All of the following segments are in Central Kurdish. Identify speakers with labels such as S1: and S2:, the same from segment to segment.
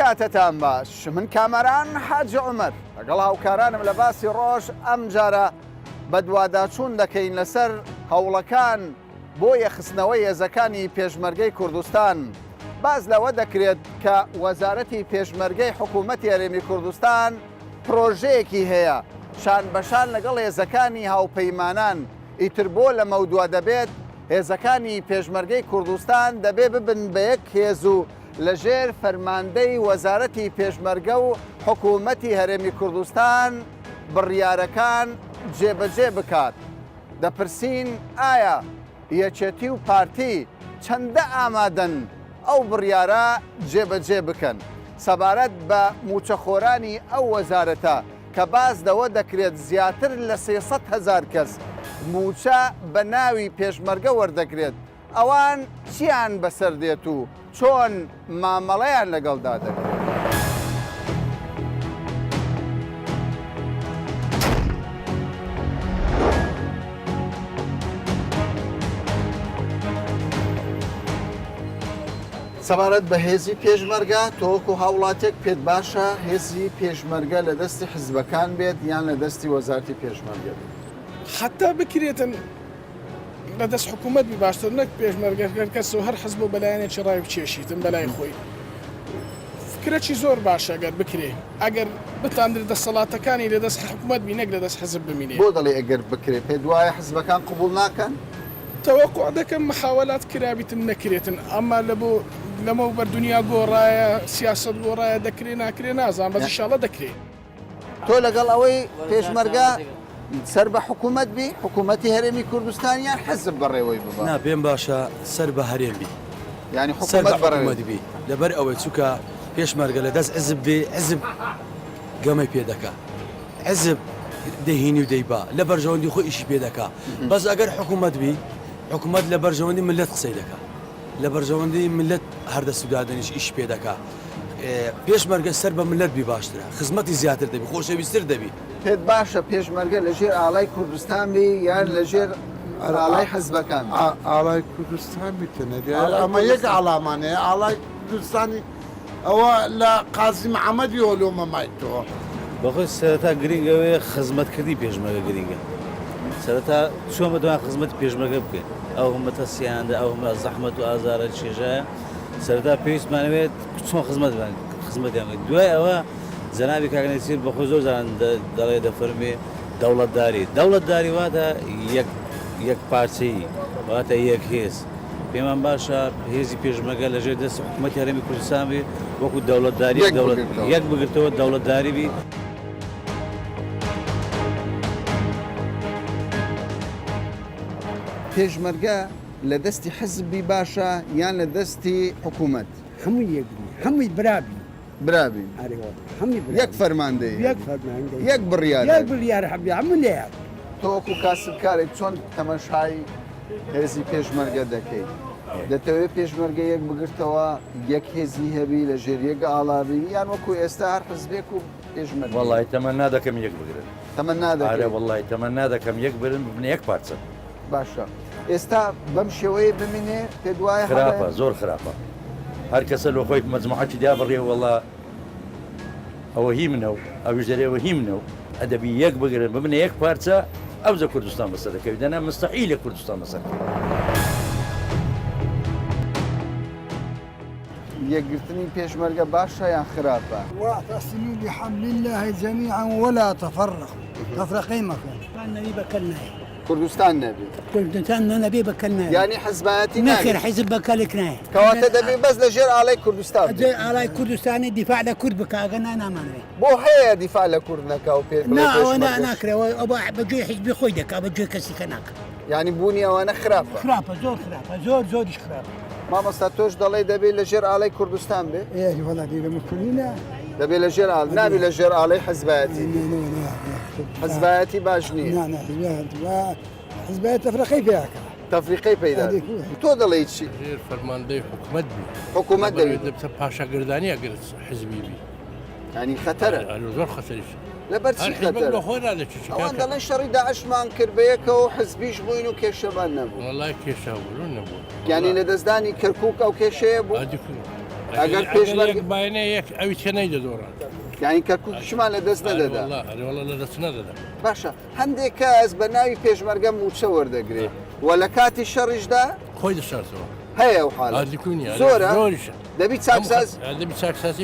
S1: کاتتان باش من کامەران حاج عومەر لەگەڵ هاوکارانم لە باسی ڕۆژ ئەم جارە بە دوواداچوون دەکەین لەسەر هەوڵەکان بۆ یەخستنەوەی هێزەکانی پێشمەرگەی کوردستان. باز لەوە دەکرێت کە وەزارەتی پێشمەرگەی حکوومەتی هەرێمی کوردستان پرۆژەیەکی هەیە شان بەشان لەگەڵ هێزەکانی هاوپەیمانان ئیتر بۆ لە مەودووە دەبێت هێزەکانی پێشمەرگەی کوردستان دەبێ ببن بە یەک هێز و لەژێر فەرماندەی وەزارەتی پێشمەرگە و حکوومەتی هەرێمی کوردستان بڕیارەکان جێبەجێ بکات. دەپرسین ئایا یەکێتی و پارتی چەندە ئامادەن ئەو بڕیارە جێبەجێ بکەن سەبارەت بە موچەخۆرانی ئەو وەزارەتە کە باز دەوە دەکرێت زیاتر لە 300,000 کەس موچە بە ناوی پێشمەرگە وەردەگرێت. ئەوان چیان بەسەر دێت و چۆن مامەڵەیان لەگەڵدا دەکرێت؟ سەبارەت بە هێزی پێشمەرگە تۆکو هاوڵاتێک پێت باشە هێزی پێشمەرگە لە دەستی حزبەکان بێت یان لە دەستی وەزارەتی پێشمەرگە بێت؟
S2: حتا بکرێتن لە دەست حکوومەت بی باشتر نەک پێشمەرگەکە کەس و هەر حزب و بەلایەنێکی ڕای بچێشیتن بەلای خۆی. فکرێکی زۆر باشە ئەگەر بکرێ ئەگەر بتاندر دەسەڵاتەکانی لە دەست حکوومەت بی نەک لە دەست حزب بمینێ.
S1: بۆ دەڵێ ئەگەر بکرێت پێ دوایە حزبەکان قبول ناکەن؟
S2: تەوەقع دەکەم محاولات کرابیتن نەکرێتن ئەمما لەمە بەردونیا گۆڕایە سیاست گۆڕایە دەکرێ ناکرێ نازان بەس ئینشاڵڵا دەکرێ.
S1: تۆ لەگەڵ ئەوەی پێشمەرگە سەر بە حکوومەت بی حکوومەتی هەرێمی کوردستان یان حزب بەڕێوەی ببە؟
S3: نا پێم باشە سەر بە هەرێم بی
S1: ینی حکوومەت بەڕێوەی
S3: بی لەبەر ئەوەی چووکە پێشمەرگە لە دەست حزب بێ حزب گەمەی پێ دەکا حزب دەهینی و دەیبا لە بەرژەوەندی خۆی ئیشی پێ دەکا بەس ئەگەر حکوومەت بی حکوومەت لە بەرژەوەندی ملت قسەی دەکا لە بەرژەوەندی ملت هەردەست و دادنیش ئیش پێ دەکا پێشمەرگە سەر بە ملت بی باشترە خزمەتی زیاتر دەبی خۆشەویستتر دەبی.
S1: پێت باشە پێشمەرگە لەژێر ئاڵای کوردستان بی یان لەژێر ئاڵای حزبەکان؟
S4: ئاڵای کوردستان بیتنە ئەمە یەک ئاڵامانەیە ئاڵای کوردستانی ئەوە لە قازی محەممەدی هۆلۆ مەمایتەوە.
S5: بەخۆی سەرەتا گرنگەوەی خزمەتکردی پێشمەرگە گرنگە سەرەتا چۆن بەدوان خزمەتی پێشمەرگە بکەین ئەو هەمەتە سییاندا ئەو هەمە زەحمەت و ئازارە چێژایە سەرەتا پێویستمانەوێت چۆن خزمەتیان دوای ئەوە جەنابی کاگنەسیر بەخۆ زۆر جاران دەڵێ دەفەرمێ دەوڵەتداری واتە یەک پارچەیی واتە یەک هێز. پێمان باشە هێزی پێشمەرگە لەژێر دەست حکوومەتی هەرێمی کوردستان بێ وەکو دەوڵەتداری یەک بگرتەوە دەوڵەتداری بی.
S1: پێشمەرگە لە دەستی حزبی باشە یان لە دەستی حکوومەت؟
S6: هەمووی یەکبوو هەمووی برابی
S1: یەک فەرماندەی یەک
S6: بڕیار حەبی هەموو لێیان.
S1: تۆکو کاسبکارێک چۆن تەمەشای هێزی پێشمەرگە دەکەیت؟ دەتەوێت پێشمەرگە یەک بگرتەوە یەک هێزی هەبی لە ژێر یەک ئاڵابی یان وەکو ئێستا هەر حزبێک و پێشمەرگە؟
S5: وەڵی تەمەن نادەکەم یەک بگرن
S1: تەمەن نادەکەم
S5: وەڵی تەمەن نادەکەم یەک برن ببنە یەک پارچە.
S1: باشە ئێستا بەم شێوەیە بمینێ پێ دوایە
S5: خراپە زۆر خراپە هەر کەسە لە خۆی مەجموعەتی دا بڕێ وەڵا ئەوە هی منە و ئەویش دەرێەوە هی منە و ئەدەبی یەک بگرن ببنە یەک پارچە ئەوزە کوردستان بەسەر دەکەوێت دەنا مستەحیل لە کوردستان بەسەر
S1: یەکگرتنی پێشمەرگە باشە یان خراپە؟
S6: واعتصموا بحبل الله جميعا ولا تفرقوا تفرقين مكان النبي بكلنا
S1: کوردستان نەبێت
S6: کوردستان نەبێ بەکەلنا
S1: یعنی حزبایەتی
S6: نەخێر حیزب بەکەلێکنایە
S1: کەواتە دەبێ بەس لەژێر ئاڵای کوردستان
S6: ئاڵای کوردستانی دیفاع لە کورد بکاگە نامانوێت
S1: بۆ هەیە دیفاع لە کورد نەکا و پێ
S6: ئەوە ناکرێەوە ئەو بەگوێ حیزبی خۆی دەکا بەگوێ کەسیکە ناکە
S1: ینی بوونی ئەوانە خراپە
S6: زۆر خراپە زۆریش خراپە.
S1: مامۆستا تۆش دەڵێ دەبێت لەژێر ئاڵای کوردستان بێ؟
S6: وەڵاتی لە مکردینە
S1: دەبێت لەژێر نابی لەژێر ئاڵای حزبایەتی حزبایەتی باش نییە
S6: حزبایەت تەفرەقەی پێیاکە
S1: تەفریقەی پەیدا تۆ دەڵێ چی؟
S2: ژێر فەرماندەی حکوومەت بی
S1: حکوومەت دەبێت
S2: لەبسە پاشاگردانی ئەگەر حزبی بی
S1: ینی خەتەرە
S2: زۆر خەتەریش
S1: لەبەر چی خەتەرە؟ ئەوان دەڵێن شەڕی داعشمان کرد بە یەکەوە حزبیش بووین و کێشەمان نەبوو.
S2: وەڵای کێشە بوو نەبوو
S1: یعنی لە دەستدانی کەرکووک ئەو کێشەیە بوو ئەگەر پێشمەرگە
S7: باێنە یەک ئەوی چێنەی دەدۆڕان
S1: یانی کەرکووکیشمان لە دەست نەدەدا
S7: ئەوڵە لە دەست نەدەدا
S1: باشە هەندێک کەس بە ناوی پێشمەرگە موچە وەردەگرێت و لە کاتی شەڕیشدا
S7: خۆی دەشارتەوە
S1: هەیە و حاڵ زۆرە دەبی چاکساز
S7: دەبی چاکسازی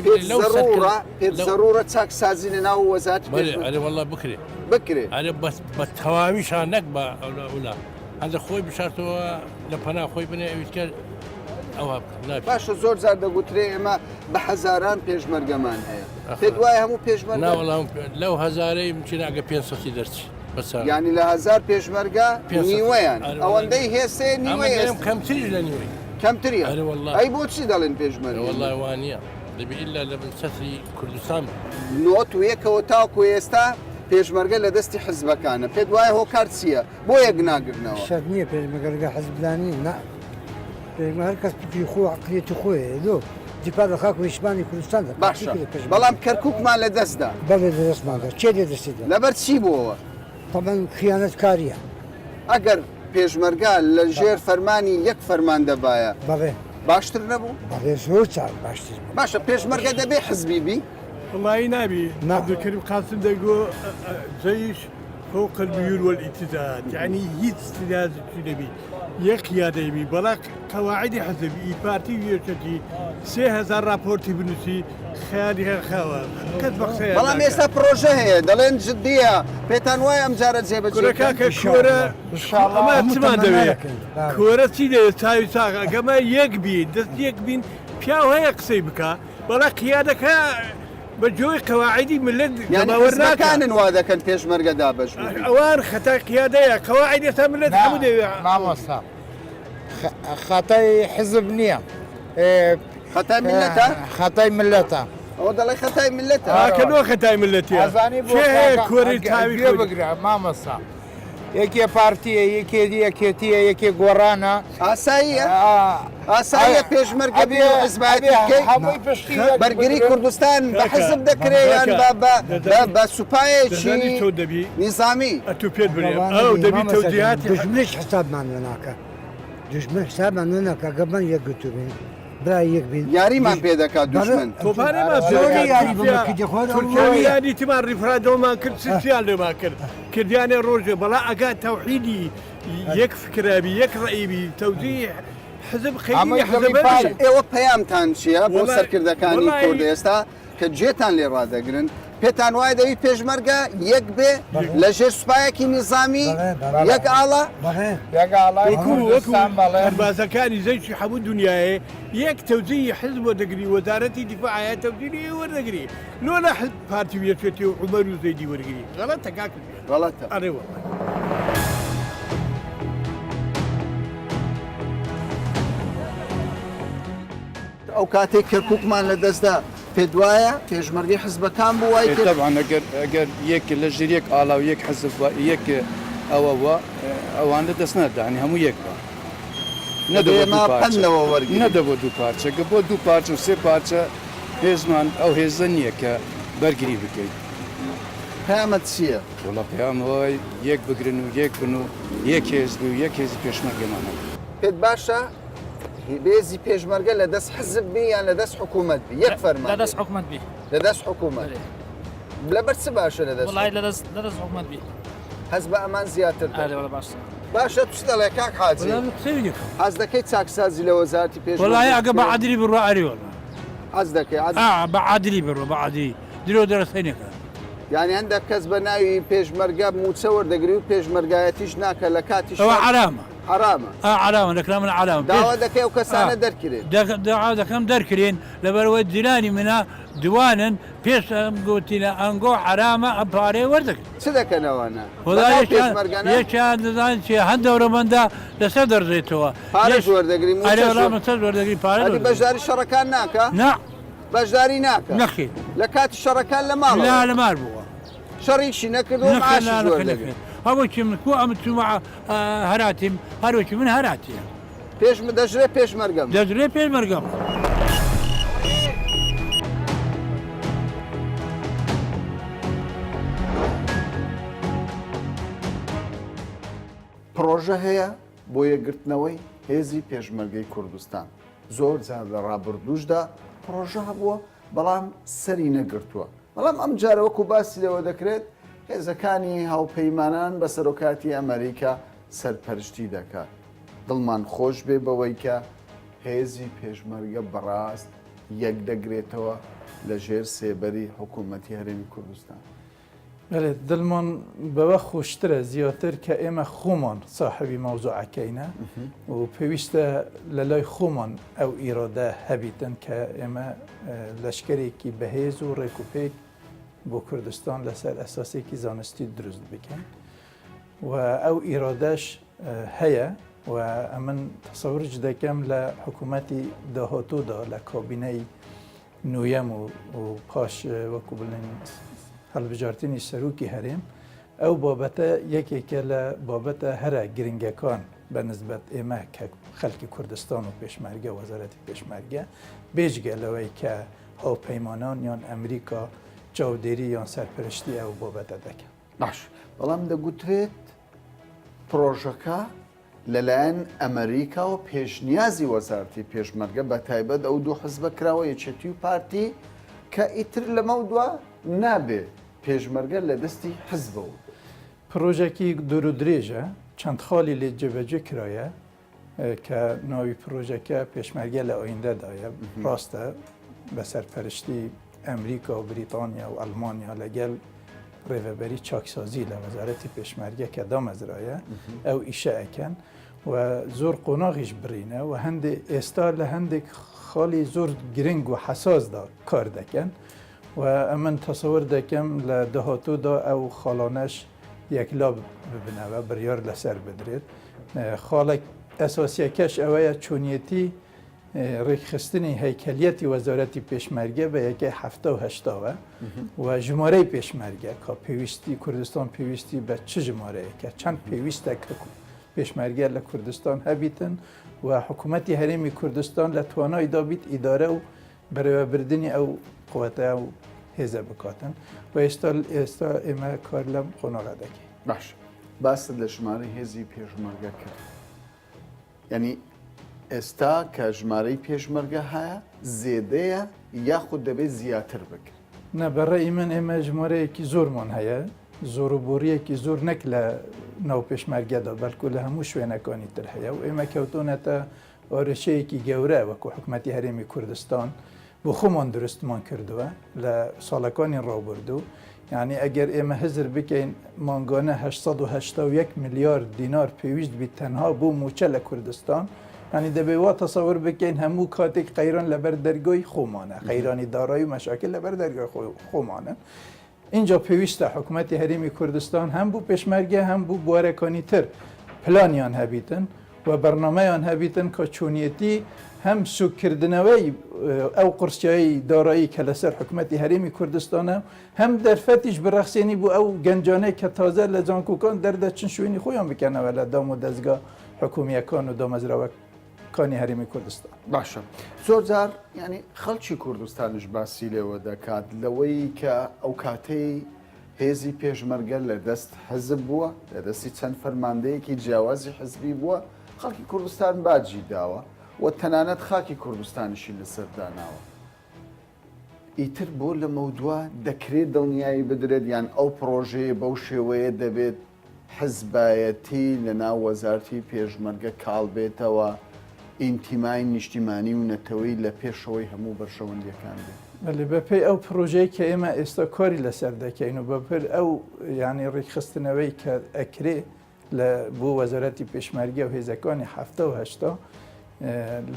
S1: پێت زەرورە چاکسازی لە ناو وەزارەتی
S7: ئەرێ وەڵا بکرێت
S1: بکرێت
S7: ئەرێ بە تەواویشان نەک بە ئەولا هەندە خۆی بشارتەوە لە پەنا خۆی بنێ ئەویتکە ئەوە
S1: باشە زۆر جار دەگوترێ ئێمە بە هەزاران پێشمەرگەمان هەیە پێت وایە هەموو پێشمەرگە
S7: ناوەڵام لەو هەزارەی چیناگە 500 دەرچی
S1: ینی لە هزار پێشمەرگە نیوەیان ئەوەندەی هێسێ نیوەیە
S7: کەمتری لە نیوەی
S1: کەمتریە ئەی بۆچی دەڵێن پێشمەرگە
S7: وەڵای وانە دەبی ئللا لە سەتری کوردستان
S1: نۆت و یەکەوە تاوکو ئێستا پێشمەرگە لە دەستی حزبەکانە پێت وایە هۆکار چییە بۆ یەک ناگرنەوە
S6: شەرت نییە پێشمەرگە حەزبلانی نا پێشمە هەر کەس پێی خۆ عقلێتی خۆیە لۆ دیپار لە خاک و هیشمانی کوردستان
S1: باشە بەڵام کەرکووکمان لە دەستدا
S6: بەڵێ لە دەستماندا چێ لێ دەستیدا
S1: لەبەر چی بووەوە
S6: تەمەن خیانەت کاریە
S1: ئەگەر پێشمەرگە لە ژێر فەرمانی یەک فەرمان دەبایە
S6: بەڵێ
S1: باشتر نەبوو
S6: بەڵێ زۆر چاک باشتر
S1: باشە پێشمەرگە دەبێ حزبی بی
S8: والله نبي عبد الكريم قاسم دقو جيش فوق الميول والاتزان يعني هيت استناد نبي يا قيادة يبي بلا قواعد حزب بارتي يرتدي 3000 رابورتي بنسي خيالها خوا كتب خيال
S1: بەڵام ئێستا پرۆژە هەیە دەڵێن جددیە پێتان وایە ئەم جارە
S8: كوره كوره ما تمان دبي كوره تيجي تاوي ساقا كما يكبين دست يكبين بياو هي قصيبك بلا قيادك بجوي قواعدي ملت
S1: حزبەکانن وا دەکەن پێشمەرگە دابەش
S8: اوان خطا قياديه قواعد يتملت حمودي
S9: مامۆستا خەتای حزب نییە
S1: خەتای میلەتە
S9: خەتای ملەتە
S1: ئەوە دەڵێ خەتای میلەتە
S8: هاكنو خطای ملتي
S9: کوری تاوی بگرە مامۆستا یەکێ پارتیە یەکێتیە یەکێ گۆڕانە
S1: ئاساییە ئاساییە پێشمەرگە بێ
S9: هەمووی پشتی
S1: بەرگری کوردستان بە حزب دەکرێیان بە سوپایەکی نیزامی
S8: تو پێت بێ ئەو دەبی تەوجیهاتی
S6: دژمنش حسابمان لەناکە دژمن حسابمان لەناکە گەبان یەک گوتوبین برای یەک بین
S1: یاریمان پێ دەکات دوژمن
S8: تورکیانی تیمان ریفرادۆمان کرد سیان لێمان کرد کردیانێ ڕۆژێ بەڵا ئەگا تەوحیدی یەک فکرابی یەک ڕئیبی تەوجیه حزب خەیلی حزب
S1: ئێوە پەیامتان چییە بۆ سەرکردەکانی کورد ئێستا کە جێتان لێ ڕادەگرن پێتان وایە دەوی پێشمەرگە یەک بێ لە ژێر سوپایەکی نیزامی یەک ئاڵە
S8: بازەکانی زەیشی هەموو دنیاە یەک تەوجی حزب وەردەگری وەزارەتی دیفاعە تەوجیری وەردەگری لۆ لە حزب پارتی وێتێتی و عومەر و زەیدی وەرگری غەڵەتە کاکر
S1: غەڵەتە
S8: ئەرێوە
S1: ئەو کاتێک کەرکووکمان لە دەستدا پێت وایە پێشمەرگی حزبەکان بوو وای
S10: طبعا ئەگەر یەک لە ژێر یەک ئاڵا و یەک حزب یەک ئەوە ئەوان لە دەست نەدانی هەموو یەک بە نەدەبوو دوو پارچەکە بۆ دوو پارچە و سێ پارچە هێزمان ئەو هێزە نییە کە بەرگری بکەیت
S1: پەیامەت چییە؟
S10: وڵا پەیامەوەی یەک بگرن و یەک بن و یەک هێز و یەک هێزی پێشمەرگەمانە
S1: پێت باشە بێزی پێشمەرگە لە دەست حزب بی یان لە دەست حکوومەت بی یەک فەرمان
S11: لە دەست حکوومەت بی
S1: لە دەست حکوومەت لەبەر چ باشە لە دەست
S11: وڵای لە دەست حکوومەت بی
S1: هەز بە ئەمان زیاتر باشە توش دەڵێ کاک حاجی حەز دەکەی چاکسازی لە وەزارەتی پێش
S7: وڵای ئەگە بە عادلی بڕۆ ئەریوە
S1: حەز دەکەی
S7: بە عادلی بڕۆ بە عادی درۆ دەرەسەینەکە
S1: یعنی هەندێک کەس بە ناوی پێشمەرگە موچە وەردەگری و پێشمەرگایەتیش ناکە لە کاتیش
S7: ئەوە حرامە
S1: حرامە
S7: حرامە دەکرا من حرام
S1: داوا دەکەی ئەو کەسانە دەرکرێت
S7: داوا دەکەم دەرکرێن لەبەرەوەی جیرانی منە دوانن پێش ئەم گوتینە ئەنگۆ حرامە ئەم پارەی وەردەکرد
S1: چ دەکەنەوەە
S7: یەکیان دەزانین چێ هەندە ئەوڕەمەندا لەسەر دەڕژێتەوە
S1: پارەش وەردەگری
S7: وەردەگری پارە
S1: بەشداری شەڕەکان ناکە
S7: نا
S1: بەشداری ناکە
S7: نەخێت
S1: لە کاتی شەڕەکان لە ماڵ
S7: لە مار بووە
S1: شەڕیشی نەکردو
S7: هەمووکی من کو ئەم چوومە هەراتیم هەروەکی من هەراتیە
S1: پێش دەژرێت پێشمەرگەم
S7: دەژرێت پێشمەرگەم
S1: پرۆژە هەیە بۆ یەکگرتنەوەی هێزی پێشمەرگەی کوردستان زۆر جار لە ڕابردوشدا پرۆژە هەبووە بەڵام سەری نەگرتووە بەڵام ئەم جارە وەکو باسی لەوە دەکرێت هێزەکانی هاوپەیمانان بە سەرۆکاتی ئەمریکا سەرپەرشتی دەکات دڵمان خۆش بێ بەوەی کە هێزی پێشمەرگە بەڕاست یەک دەگرێتەوە لە ژێر سێبەری حکوومەتی هەرێمی کوردستان
S12: بەێ دڵمان بەوە خۆشترە زیاتر کە ئێمە خۆمان ساحبی مەوزوعەکەینە و پێویستە لە لای خۆمان ئەو ئیرۆدە هەبیتن کە ئێمە لەشکرێکی بەهێز و ڕێکوپێک بۆ کوردستان لەسەر ئەساسێکی زانستی دروست بکەن و ئەو ئیرۆدەش هەیە و ئەمن تەسەورج دەکەم لە حکوومەتی داهاتوودا لە کابینەی نوێم و پاش وەکو بڵێن هەڵبژارتنی سەرروکی هەرێم ئەو بابەتە یەکێکە لە بابەتە هەرە گرنگەکان بە نسبەت ئێمە کە خەڵکی کوردستان و پێشمەرگە وەزارەتی پێشمەرگە بێژگە لەوەی کە هاوپەیمانان یان ئەمریکا چاودێری یان سەرپەرشتی ئەو بابەتە دەکەن
S1: باش بەڵام دەگوترێت پرۆژەکە لەلایەن ئەمریکا و پێشنیازی وەزارەتی پێشمەرگە بە تایبەت ئەو دوو حزبە کراوە یەکێتی و پارتی کە ئیتر لەمە دووە نابێ پێشمەرگە لە دەستی حزبەوە
S12: پرۆژێکی دوور و درێژە چەند خاڵی لێ جێبەجێ کرایە کە ناوی پرۆژەکە پێشمەرگە لە ئۆیندەدایە ڕاستە بە سەرپەرشتی ئەمریکا و بریتانیا و ئەلمانیا لەگەل ڕێڤەبەری چاکسازی لە وەزارەتی پێشمەرگە کە دامەزرایە ئەو ئیشە ئەکەن و زۆر قۆناغیش برینە و هەندێک ئێستا لە هەندێک خاڵی زۆر گرنگ و حساسدا کار دەکەن و ئەمن تەسەور دەکەم لە داهاتوودا ئەو خاڵانەش یەکلا ببنەوە بڕیار لەسەر بدرێت خاڵێک ئەساسیەکەش ئەوەیە چۆنیەتی ڕێکخستنی هەیکەلیەتی وەزارەتی پێشمەرگە بە یەکەی هەفتە و هەشتاوە و ژمارەی پێشمەرگە کە پێویستی کوردستان پێویستی بە چ ژمارەیەکە چەند پێویستە کە پێشمەرگە لە کوردستان هەبیتن و حکوومەتی هەرێمی کوردستان لە توانای دابیت ئیدارە و بەڕێوەبردننی ئەو قوتە و هێزە بکاتن و ئێستا ئێمە کار لەم قۆناغا دەکەین
S1: باش باست لە ژمارەی هێزی پێشمەرگە کرد یعنی ئێستا کە ژمارەی پێشمەرگە هەیە زێدەیە یاخود دەبێت زیاتر بکرد
S12: نە بەڕێی من ئێمە ژمارەیەکی زۆرمان هەیە زۆر و بۆریەکی زۆر نەک لە ناو پێشمەرگەدا بەڵکو لە هەموو شوێنەکانی تر هەیە و ئێمە کەوتونەتە ئۆرشەیەکی گەورە وەکو حکوومەتی هەرێمی کوردستان بۆ خۆمان دروستمان کردووە لە ساڵەکانی ڕابردوو یعنی ئەگەر ئێمە هزر بکەین مانگانە 1970 میلیارد دینار پێویست بیت تەنها بۆ موچە لە کوردستان ینی دەبێ وا تەسەور بکەین هەموو کاتێک قەیران لەبەر دەرگۆی خۆمانە قەیرانی دارایی و مەشاکل لەبەر دەرگای خۆمانە اینجا پێویستە حکوومەتی هەرێمی کوردستان هەم بوو پێشمەرگە هەم بوو بوارەکانی تر پلانیان هەبیتن و بەرنمەیان هەبیتن کە چۆنیەتی هەم سوکردنەوەی ئەو قورسایی دارایی کە لەسەر حکوومەتی هەرێمی کوردستانە هەم دەرفەتیش بڕەخسێنی بوو ئەو گەنجانەی کە تازە لە جانکۆکان دەردەچن شوێنی خۆیان بکەنەوە لە دام و دەستگا حکوومیەکان و دامەزراوەکانی هەرێمی کوردستان
S1: باشە زۆر جار ینی خەڵکی کوردستانش باسی لێوە دەکات لەوەی کە ئەو کاتەی هێزی پێشمەرگە لە دەست حەزب بووە لە دەستی چەند فەرماندەیەکی جیاوازی حزبی بووە خەڵکی کوردستان باجی داوە و تەنانەت خاکی کوردستانیشی لەسەر داناوە ئیتر بۆ لە مەودووە دەکرێت دڵنیایی بدرێت یان ئەو پرۆژەیە بەو شێوەیە دەبێت حزبایەتی لە ناو وەزارەتی پێشمەرگە کاڵ بێتەوە ئینتیمای نیشتیمانی و نەتەوەی لە پێشەوەی هەموو بەرشەوەندیەکان بێت
S12: بەێ بەپێی ئەو پرۆژەیە کە ئێمە ئێستا کاری لەسەر دەکەین و بەپەر ئەو ینی ڕێکخستنەوەی کە ئەکرێ لە بۆ وەزارەتی پێشمەرگە و هێزەکانی هەفتە و هەشتا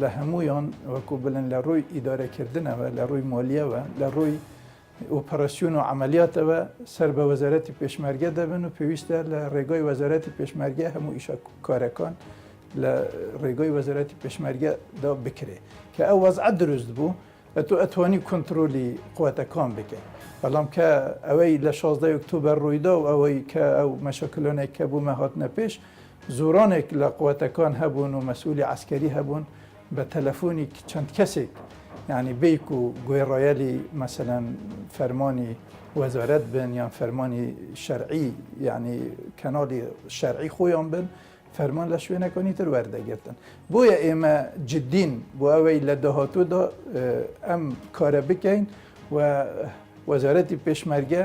S12: لە هەمویان وەکو بڵێن لە ڕووی ئیدارەکردنەوە لە ڕووی مۆلیەوە لە ڕووی ئۆپەراسیۆن و عملیاتەوە سەر بە وەزارەتی پێشمەرگە دەبن و پێویستە لە ڕێگای وەزارەتی پێشمەرگە هەموو ئیشە کارەکان لە ڕێگای وەزارەتی پێشمەرگەدا بکرێ کە ئەو وەزعەت دروست بوو ئەتو ئەتوانی کۆنتترۆلی قوتەکان بکەین بەڵام کە ئەوەی لە 16 ئۆکتۆبەر ڕوویدا و ئەوەی کە ئەو مەشەکلۆنێک کە بوو مەهاتنە پێش زۆرانێک لە قوتەکان هەبوون و مەسئولی عسکەری هەبوون بە تەلەفۆنی چەند کەسێک یعنی بیک و گوێڕایەلی مەسەلەن فەرمانی وەزارەت بن یان فەرمانی شەرعی یعنی کەناڵی شەرعی خۆیان بن فەرمان لە شوێنەکانی تر وەردەگرتن بۆیە ئێمە جددین بۆ ئەوەی لە داهاتوودا ئەم کارە بکەین و وەزارەتی پێشمەرگە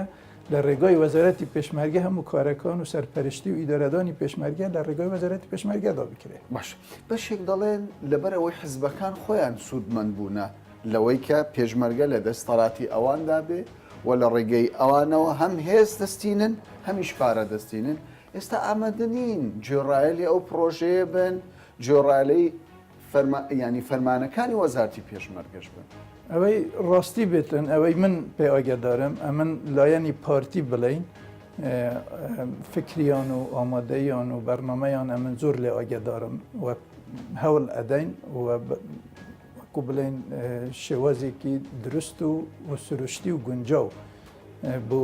S12: لە ڕێگای وەزارەتی پێشمەرگە هەموو کارەکان و سەرپەرشتی و ئیدارەدانی پێشمەرگە لە ڕێگای وەزارەتی پێشمەرگەدا بکرێت
S1: باش بەشێک دەڵێن لەبەرەوەی حزبەکان خۆیان سوودمەند بوونە لەوەی کە پێشمەرگە لە دەستەڵاتی ئەواندا بێ و لە ڕێگەی ئەوانەوە هەم هێز دەستینن هەمیش پارە دەستینن ئێستا ئامادەنین گوێڕایەلی ئەو پرۆژەیە بن گوێڕایەی ینی فەرمانەکانی وەزارەتی پێشمەرگەش بن
S12: ئەوەی ڕاستی بێتن ئەوەی من پێ ئاگدارم ئەمن لایەنی پارتی بڵین فکریان و ئامادەیان و بەرنمەیان ئەمن زۆر لێ ئاگدارم و هەوڵ ئەدەین وەکو بڵێن شێوازێکی دروست و سروشتی و گونجاو بۆ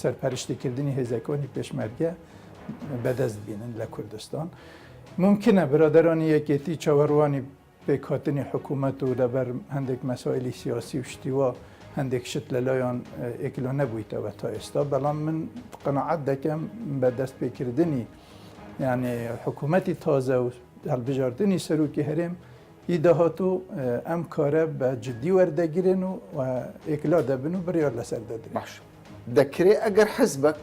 S12: سەرپەرشتیکردنی هێزەکانی پێشمەرگە بەدەست بینن لە کوردستان ممکنە برادرانی یەکێتی چاوەڕوانی پێکهاتنی حکوومەت و لەبەر هەندێک مەسائلی سیاسی و شتیوە هەندێک شت لەلایەن ئێکلۆ نەبوویتەوە تا ئێستا بەڵام من قەنەعەت دەکەم بە دەست پێکردنی یعنی حکوومەتی تازە و هەڵبژاردننی سەرروکی هەرێم هی داهاتوو ئەم کارە بە جددی وەردەگیرن و ئێکلا دەبن و بڕیار لەسەر دەدرێن
S1: باش دەکرێت ئەگەر حزبك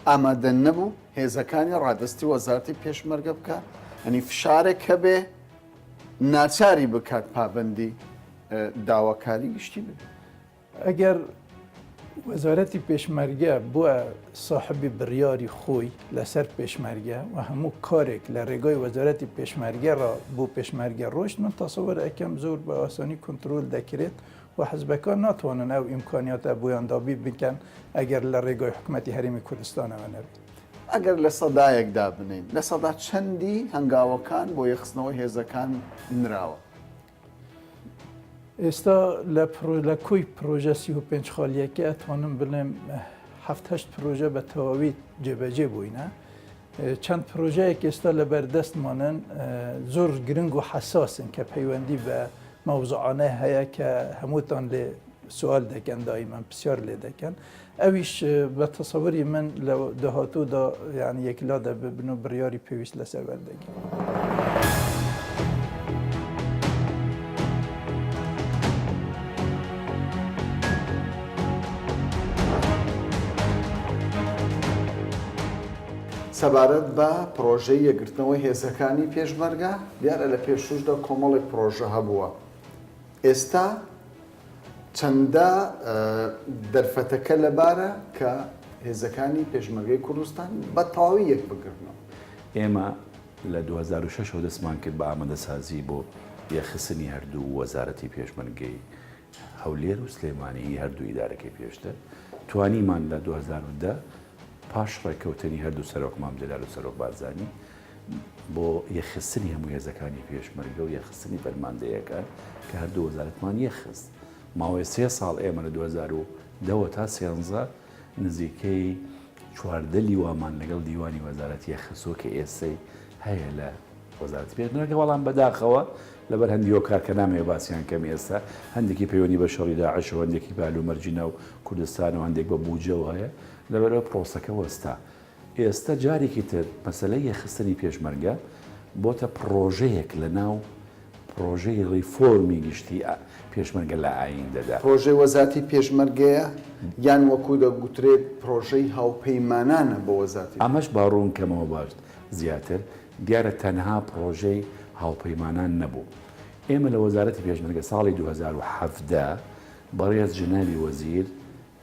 S1: ئامادە نەبوو هێزەکانی ڕادستی وەزارەتی پێشمەرگە بکە ئەنی فشارێک هەبێ ناچاری بکات پابندی داواکاری گشتی بێت
S12: ئەگەر وەزارەتی پێشمەرگە بووە ساحبی بڕیاری خۆی لەسەر پێشمەرگە و هەموو کارێک لە ڕێگای وەزارەتی پێشمەرگە ڕ بۆ پێشمەرگە ڕۆشت من تەسەوەر ئەەکەم زۆر بە ئاسانی کنترۆل دەکرێت و حزبەکان ناتوانن ئەو ئیمکانیاتە بۆیان دابی بکەن ئەگەر لە ڕێگای حکوومەتی هەرێمی کوردستانەوە نەبێت
S1: ئەگەر لە سەدایەکدا بنین لە سەدا چەندی هەنگاوەکان بۆ یەخستنەوەی هێزەکان نراوە
S12: ئێستا لە کوی پرۆژە 35 خالیەکە ئەتوانم بڵێم 7 پرۆژە بە تەواوی جێبەجێ بووینە چەند پرۆژەیەک ئێستا لە بەردەستمانن زۆر گرنگ و حساسن کە پەیوەندی بە مەوزوعانە هەیە کە هەمووتان لێ سوال دەکەن دایمەن پرسیار لێ دەکەن ئەویش بە تەسەوەری من لە داهاتوودا یعنی یەکلا دەبن و بڕیاری پێویست لەسەر وەردەگرن
S1: سەبارەت بە پرۆژەی یەکگرتنەوەی هێزەکانی پێشمەرگە دیارە لە پێشوشدا کۆمەڵێک پرۆژە هەبووە ئێستا چەندە دەرفەتەکە لەبارە کە هێزەکانی پێشمەرگەی کوردستان بە تەواوی یەک بگرنەوە
S13: ئێمە لە 2006 دەستمان کرد بە ئامادەسازی بۆ یەخستنی هەردوو وەزارەتی پێشمەرگەی هەولێر و سلێمانی هەردوو ئیدارەکەی پێشتر توانیمان لە 2010 پاش ڕێککەوتنی هەردوو سەرۆکمان جەلال و سەرۆک بارزانی بۆ یەخستنی هەموو هێزەکانی پێشمەرگە و یەخستنی فەرماندەیەکان کە هەردوو وەزارەتمان یەخست ماوەی 3 ساڵ ئێمە لە 2010 تا 13 نزیکەی 14 لیوامان لەگەڵ دیوانی وەزارەتی یەخستۆ کە ئێستەی هەیە لە وەزارەتی پێشمەرگە وەڵام بەداخەوە لەبەر هەندی کار کە نامەوێ باسییان کەم ئێستا هەندێکی پەیوەندی بە شەڕی داعش و هەندێکی بالومەرجینە و کوردستان و هەندێک بە بوجەوە هەیە لەبەرەوە پرۆسەکە وەستا ئێستا جارێکی تر مەسەلەی یەخستنی پێشمەرگە بۆتە پرۆژەیەک لە ناو پرۆژەی ڕیفۆرمی گشتی پێشمەرگە لە ئایندەدا
S1: پرۆژەی وەزارەتی پێشمەرگەیە یان وەکو دەگوترێت پرۆژەی هاوپەیمانانە بۆ وەزارەتی
S13: ئەمەش باڕوونکەمەوە باش زیاتر دیارە تەنها پرۆژەی هاوپەیمانان نەبوو ئێمە لە وەزارەتی پێشمەرگە ساڵی 2017 بەڕێز جنابی وەزیر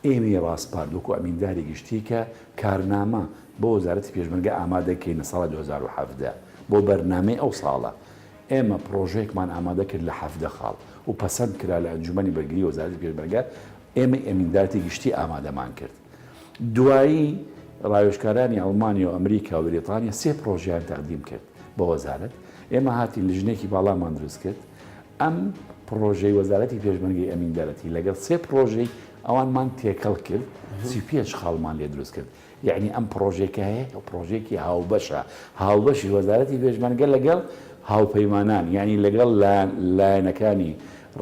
S13: ئێمە ڕاستپاردووک و ئەمینداری گشتی کە کارنامە بۆ وەزارەتی پێشمەرگە ئامادەکەینە ساڵی 2017 بۆ بەرنامەی ئەو ساڵە ئێمە پرۆژەیەکمان ئامادە کرد لە 7 خاڵ و پەسەند کرا لە ئەنجومەنی بەرگری وەزارەتی پێشمەرگە ئێمە ئەمیندارەتی گشتی ئامادەمان کرد دوایی ڕاوێژکارانی ئەڵمانیا و ئەمریکا و بریتانیا 3 پرۆژیان تەقدیم کرد بۆ وەزارەت ئێمە هاتی لژنێکی باڵامان دروست کرد ئەم پرۆژەی وەزارەتی پێشمەرگەی ئەمیندارەتی لەگەڵ 3 پرۆژەی ئەوانمان تێکەڵ کرد 35 خاڵمان لێ دروست کرد یعنی ئەم پرۆژێکە هەیە پرۆژێکی هاوبەشە هاوبەشی وەزارەتی پێشمەرگە لەگەڵ هاوپەیمانان یعنی لەگەڵ لایەنەکانی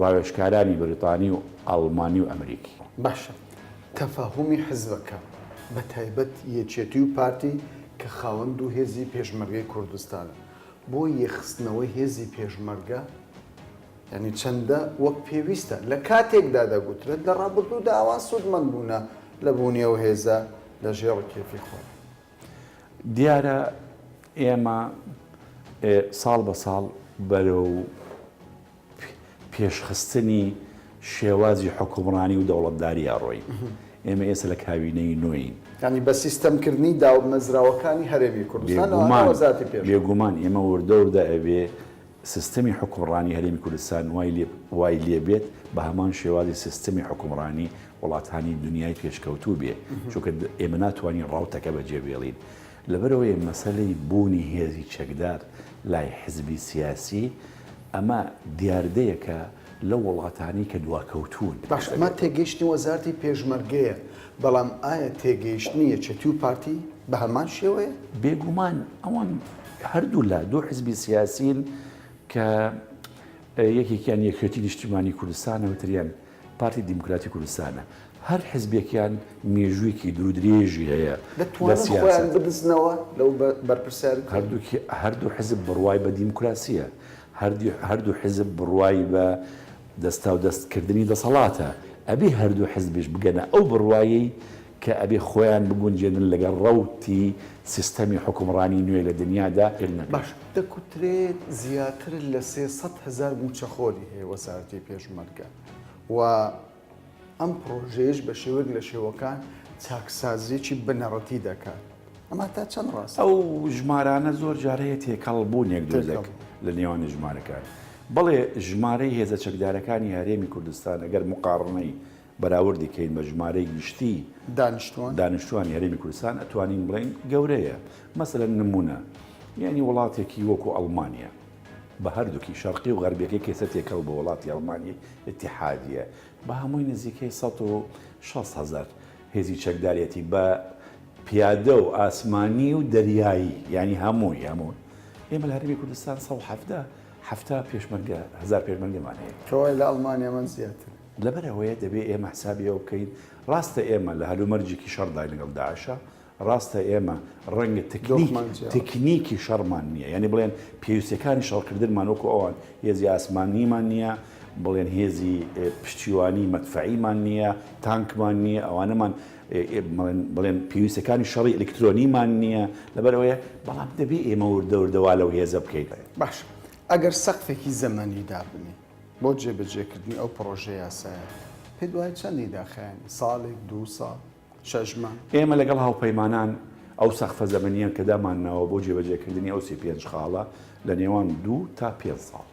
S13: ڕاوێژکارانی بریتانی و ئەڵمانی و ئەمریکی
S1: باشە تەفاهمی حزبەکە بە تایبەت یەکێتی و پارتی کە خاوەند و هێزی پێشمەرگەی کوردستانە بۆ یەخستنەوەی هێزی پێشمەرگە ینی چەندە وەک پێویستە لە کاتێکدا دەگوترێت لە ڕابردوودا ئەوان سوودمەند بوونە لە بوونیەوە هێزە لە ژێڕ کێفی خۆ.
S13: دیارە ئێمە ساڵ بە ساڵ بەرەو پێشخستنی شێوازی حکومڕانی و دەوڵەتداری ڕۆی ئێمە ئێستا لە کابینەی نوێین
S1: ینی بە سیستەمکردنی داومەزراوەکانی هەرێمی کوردستان
S13: بێگومان ئێمە وردەوردا ئەبێ سیستەمی حکومڕانی هەرێمی کوردستان وای لێبێت بە هەمان شێوازی سیستەمی حکومڕانی وڵاتانی دنیای پێشکەوتوو بێ چونکە ئێمە ناتوانین ڕاوتەکە بەجێبێڵین لەبەرەوەی مەسەلەی بوونی هێزی چەکدار لای حزبی سیاسی ئەمە دیاردەیەکە لە وڵاتانی کە دواکەوتون
S1: باش ئەمە تێگەیشتنی وەزارەتی پێشمەرگەیە بەڵام ئایا تێگەیشتنی یەکێتی و پارتی بە هەمان شێوەیە؟
S13: بێگومان ئەوان هەردوو لە دوو حزبی سیاسین کە یەکێکیان یەکێتی نیشتیمانی کوردستانە و تریان پارتی دیموکراتی کوردستانە هەر حزبێکیان مێژوویەکی درودرێژی هەیە
S1: لە سیاست بدزنەوە لەو بەرپرسیار
S13: هەردوو حزب بڕوای بە دیموکراسیە هەردوو حزب بڕوای بە دەستا و دەستکردنی دەسەڵاتە ئەبێ هەردوو حزبش بگەنە ئەو بڕوایی کە ئەبێ خۆیان بگونجێنن لەگەڵ ڕەوتی سیستەمی حکومڕانی نوێ لە دنیادا
S1: باش دەکوترێت زیاتر لە 300,000 موچەخۆری هەیە وەزارەتی پێشمەرگە و ئەم پرۆژەیەش بە شێوەیەک لە شێوەکان چاکسازیێکی بنەڕەتی دەکات ئەمە تا چەند ڕاست
S13: ئەو ژمارانە زۆر جارەیە تێکەڵبوونێک دۆزێک لە نێوانی ژمارەکان بەڵێ ژمارەی هێزە چەکدارەکانی هەرێمی کوردستان ئەگەر مقارنەی بەراوردی کەین بە ژمارەی گشتی دانیشتوانی هەرێمی کوردستان ئەتوانین بڵێن گەورەیە مەسەلەن نمونە یعنی وڵاتێکی وەکو ئەڵمانیا بە هەردووکی شەرقی و غەربیەکەی کێسە تێکەڵ بە وڵاتی ئەڵمانی ئیتیحادیە بە هەمووی نزیکەی 160,000 هێزی چەکدارەتی بە پیادە و ئاسمانی و دەریایی ینی هەمووی ئێمە لە هەرێمی کوردستان 170 پێشمەرگە 1000 پێشمەرگەمان هەیە
S1: کەوای لە ئەڵمانیا من زیاتر
S13: لەبەرەوەیە دەبێت ئێمە حسابیەوە بکەین ڕاستە ئێمە لە هەلومەرجێکی شەڕدای لەگەڵ داعشە ڕاستە ئێمە ڕەنگە تکنیکی شەڕمان نییە یعنی بڵێن پێویستەکانی شەڕکردنمان وەکو ئەوان هێزی ئاسمانیمان نییە بڵێن هێزی پشتیوانی مەدفەعیمان نییە تانکمان نییە ئەوانەمان بڵێن پێویستەکانی شەڕی ئەلکترۆنیمان نییە لەبەرەوەیە بەڵام دەبێت ئێمە وردەوردەوا لەو هێزە بکەین
S1: باش ئەگەر سەقفێکی زەمانی دابنی بۆ جێبەجێکردنی ئەو پرۆژە یاسایە پێ دوای چەندی داخایانی ساڵێک 2 ساڵ 6 مانگ
S13: ئێمە لەگەڵ هاوپەیمانان ئەو سەقفە زەمەنیان کە دامانناوە بۆ جێبەجێکردنی ئەو 35 خاڵە لە نێوان 2 تا 5 ساڵ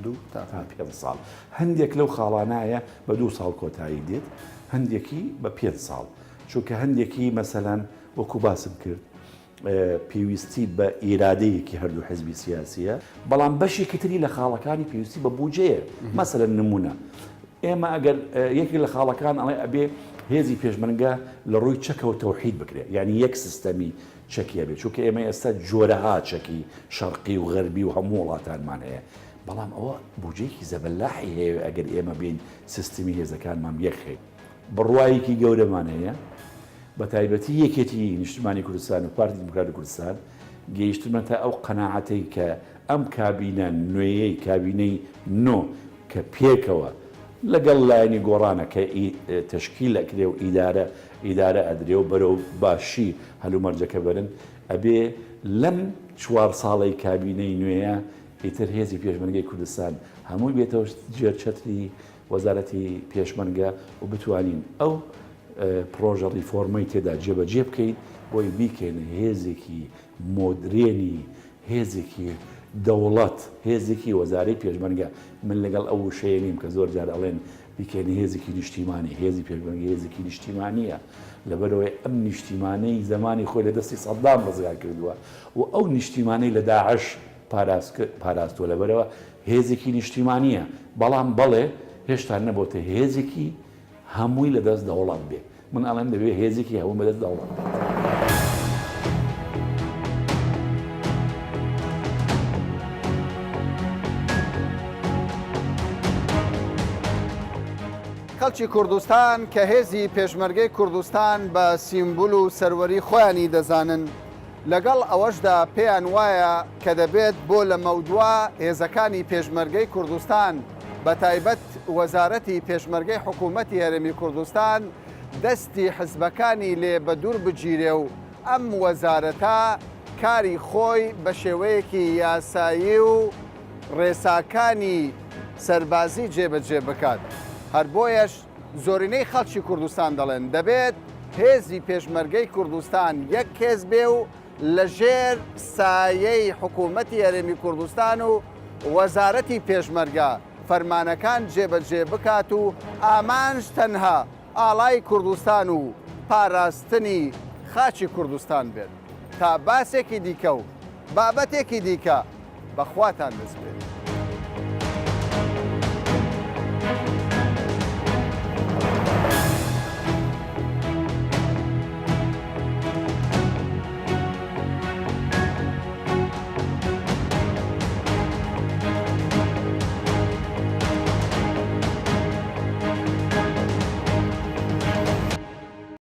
S1: 2 تا
S13: 5 ساڵ هەندێک لەو خاڵانایە بە 2 ساڵ کۆتایی دێت هەندێکی بە 5 ساڵ چونکە هەندێکی مەسەلەن وەکو باسم کرد پێویستی بە ئیرادەیەکی هەردوو حزبی سیاسیە بەڵام بەشێکی تری لە خاڵەکانی پێویستی بە بودجەیە مەسەلەن نمونە ئێمە ئەگەر یەکی لە خاڵەکان ئەڵێ ئەبێ هێزی پێشمەرگە لە ڕووی چەکەوە تەوحید بکرێت یعنی یەک سیستەمی چەکیە بێت چونکە ئێمە ئێستا جۆرەها چەکی شەرقی و غەربی و هەموو وڵاتانمان هەیە بەڵام ئەوە بودجەیەکی زەبەلاحی هەیە ئەگەر ئێمە بین سیستمی هێزەکانمان یەکخێت بڕوایەکی گەورەمان هەیە بە تایبەتی یەکێتی نیشتیمانی کوردستان و پارتی دیموکراتی کوردستان گەیشتمەتە ئەو قەناعەتەی کە ئەم کابینە نوێیەی کابینەی نۆ کە پێکەوە لەگەڵ لایەنی گۆڕانە کە تشکیل ئەکرێ و ئیدارە ئەدرێ و بەرەو باشی هەلومەرجەکە بەرن ئەبێ لەم 4 ساڵی کابینەی نوێیە ئیتر هێزی پێشمەرگەی کوردستان هەمووی بێتەوە جێرچەتری وەزارەتی پێشمەرگە و بتوانین ئەو پرۆژە ریفۆرمەی تێدا جێبەجێ بکەین بۆی بیکەینە هێزێکی مۆدرێنی هێزێکی دەوڵەت هێزێکی وەزارەی پێشمەرگە من لەگەڵ ئەو وشەیە نیم کە زۆر جار ئەڵێن بیکەینە هێزێکی نیشتیمانی هێزی پێشمەرگە هێزێکی نیشتیمانیە لەبەرەوەی ئەم نیشتیمانەی زمانی خۆی لە دەستی سەدام ڕزگار کردووە و ئەو نیشتیمانەی لە داعش پاراستووە لەبەرەوە هێزێکی نیشتیمانیە بەڵام بەڵێ هێشتا نەبووتە هێزێکی هەمووی لە دەست دەوڵات بێ من ئەڵێم دەبێت هێزێکی هەموو بەدەست دەوڵات بێت
S1: خەڵکی کوردستان کە هێزی پێشمەرگەی کوردستان بە سیمبول و سەروەری خۆیانی دەزانن لەگەڵ ئەوەشدا پێیان وایە کە دەبێت بۆ لە مەودووە هێزەکانی پێشمەرگەی کوردستان بە تایبەت وەزارەتی پێشمەرگەی حکوومەتی هەرێمی کوردستان دەستی حزبەکانی لێ بە دوور بگیرێ و ئەم وەزارەتە کاری خۆی بە شێوەیەکی یاسایی و ڕێساکانی سەربازی جێبەجێ بکات. هەر بۆیەش زۆرینەی خەڵکی کوردستان دەڵێن دەبێت هێزی پێشمەرگەی کوردستان یەک هێز بێ و لەژێر سایەی حکوومەتی هەرێمی کوردستان و وەزارەتی پێشمەرگە فەرمانەکان جێبەجێ بکات و ئامانج تەنها ئاڵای کوردستان و پاراستنی خاچی کوردستان بێت تا باسێکی دیکە و بابەتێکی دیکە بەخواتان دەست بێت.